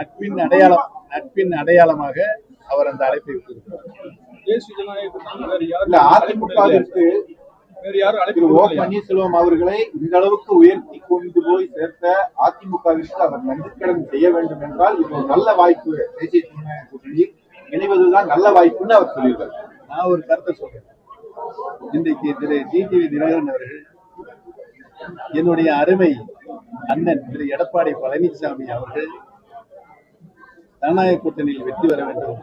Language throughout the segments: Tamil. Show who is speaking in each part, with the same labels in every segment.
Speaker 1: நட்பின் அடையாளமாக அவர் அந்த அழைப்பை விட்டிருக்கிறார்.
Speaker 2: அதிமுகவிற்கு பன்னீர்செல்வம் அவர்களை இந்த அளவுக்கு உயர்த்தி கொண்டு போய் சேர்த்த அதிமுகவிற்கு அவர் நன்றிக்கடன் செய்ய வேண்டும் என்றால் இது ஒரு நல்ல வாய்ப்பு, தேசிய ஜனநாயக கூட்டணியில் இணைவதுதான் நல்ல வாய்ப்புன்னு அவர் சொல்லியிருக்காரு.
Speaker 1: நான் ஒரு கருத்தை சொல்றேன். இன்றைக்கு திரு டிடிவி தினகரன் அவர்கள் என்னுடைய அருமை அண்ணன் திரு எடப்பாடி பழனிசாமி அவர்கள் ஜனநாயக கூட்டணியில் வெற்றி பெற வேண்டும்,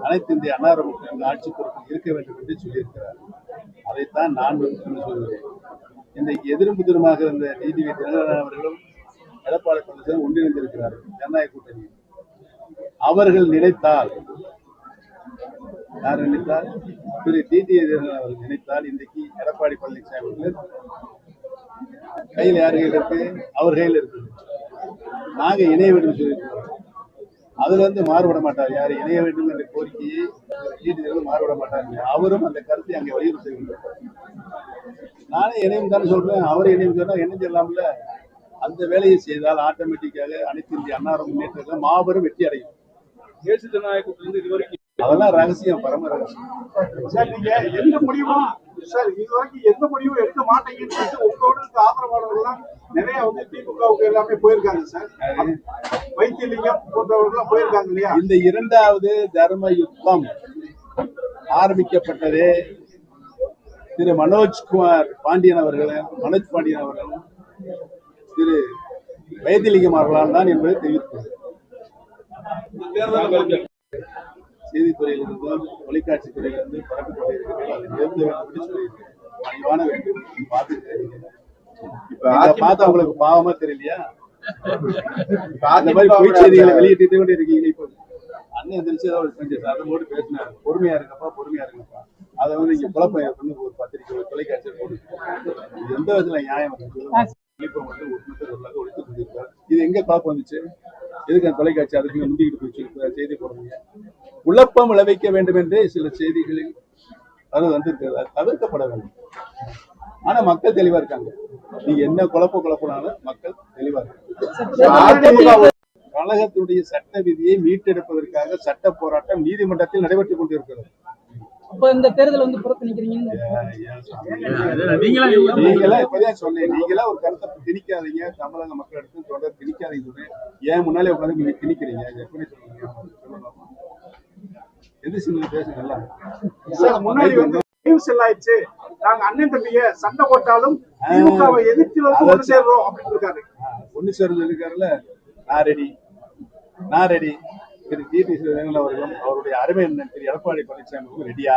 Speaker 1: அனைத்து இந்திய அண்ணா திமுக ஆட்சி பொறுப்பில் இருக்க வேண்டும் என்று சொல்லியிருக்கிறார். அதைத்தான் நான் சொல்கிறேன். இன்றைக்கு எதிரும் புதிருமாக இருந்த டிடிவி தினகரன் அவர்களும் எடப்பாடி பழனிசாமி ஒன்றிணைந்திருக்கிறார்கள் ஜனநாயக கூட்டணியில். அவர்கள் நினைத்தால், யார் நினைத்தால், திரு டிடிவி தினகரன் அவர்கள் நினைத்தால் இன்றைக்கு எடப்பாடி பழனிசாமி அவர்கள் கையில் யார் கையில் இருக்கு? அவர் கையில் இருக்கு. நாங்க இணைய வேண்டும் சொல்லியிருக்கிறோம். அதுல இருந்து மாறுபட மாட்டார். யார் இணைய வேண்டும் என்ற கோரிக்கையை டிடிவி மாறுபட மாட்டார். அவரும் அந்த கருத்தை அங்கே வலியுறுத்துகின்றார். நானே இணையம் தானே சொல்றேன், அவரை இணையம் சொன்னா இணைஞ்சிடலாம்ல. அந்த வேலையை செய்தால் ஆட்டோமேட்டிக்காக அனைத்து இந்திய அண்ணா முன்னேற்றத்தில் மாபெரும் வெற்றி அடையும். தேசிய ஜனநாயக கூட்டணி இதுவரைக்கும் அதெல்லாம் ரகசியம், பரம ரகசியம்.
Speaker 3: சார், நீங்க எந்த முடிவும் சார் இதுவரைக்கும் எந்த முடிவும் எடுக்க மாட்டீங்கன்னு சொல்லிட்டு உங்களோட ஆதரவாளர்கள்லாம் நிறைய வந்து திமுகவுக்கு எல்லாமே போயிருக்காங்க சார். வைத்தியலிங்கம் போன்றவர்கள் போயிருக்காங்க இல்லையா?
Speaker 1: இந்த இரண்டாவது தர்ம யுத்தம் ஆரம்பிக்கப்பட்டதே திரு மனோஜ் பாண்டியன் அவர்களும் திரு வைத்தியலிங்கம் அவர்களால் தான் என்பதை தெரிவித்துள்ளது. செய்தித்துறையிலிருந்தும் தொலைக்காட்சி துறையிலிருந்து பரப்பிக் கொண்டிருக்கிறீர்கள். அதை நிறுத்த வேண்டும் என்று சொல்லியிருக்கிறேன். பணிவான வேண்டும். பார்த்தா உங்களுக்கு பாவமா தெரியலையா? அந்த மாதிரி பொய் செய்திகளை வெளியிட்டு கொண்டு இருக்கீங்க. இப்போ அண்ணன் எந்திரிச்சு கொஞ்சம் சதமோடு பேசினாரு, பொறுமையா இருங்கப்பா. அதை வந்து இங்க குழப்பம் பண்ணி ஒரு பத்திரிகை தொலைக்காட்சியில் போட்டு எந்த விதத்துல நியாயம் ஒழித்துக் கொண்டிருக்கார். இது எங்க குழப்பம் வந்துச்சு? எதுக்கு அந்த தொலைக்காட்சி அதுக்கு முந்திக்கிட்டு போயிடுச்சு செய்தி போடுறீங்க? குழப்பம் விளைவிக்க வேண்டும் என்று சில செய்திகளில் அது வந்து தவிர்க்கப்பட வேண்டும். ஆனா மக்கள் தெளிவா இருக்காங்க. நீங்க என்ன குழப்பனாலும் மக்கள் தெளிவா இருக்காங்க. கழகத்தினுடைய சட்ட விதியை மீட்டெடுப்பதற்காக சட்ட போராட்டம் நீதிமன்றத்தில் நடைபெற்றுக் கொண்டிருக்கிறது.
Speaker 4: இந்த தேர்தல் வந்து புறக்கணிக்கிறீங்க.
Speaker 1: நீங்களா இப்பதான் சொன்னேன், நீங்களா ஒரு கருத்தை திணிக்காதீங்க. தமிழக மக்கள் எடுத்து தொடர் திணிக்காதீங்க சொல்றேன். ஏன் முன்னாலே உட்காந்து நீங்க திணிக்கிறீங்க? எப்படி சொல்றீங்க? எது சின்ன பேசுங்களா?
Speaker 3: முன்னாடி வந்து ஆயிடுச்சு, நாங்க அண்ணன் தம்பிய சண்டை போட்டாலும் திமுகவை எதிர்த்து ஒன்று சேர்றோம் அப்படின்னு இருக்காரு.
Speaker 1: ஒண்ணு சேர்ந்து இருக்காருல்ல. நான் ரெடி. திரு டிடிவி தினகரன் அவர்களும் அவருடைய அருமை திரு எடப்பாடி பழனிசாமி ரெடியா?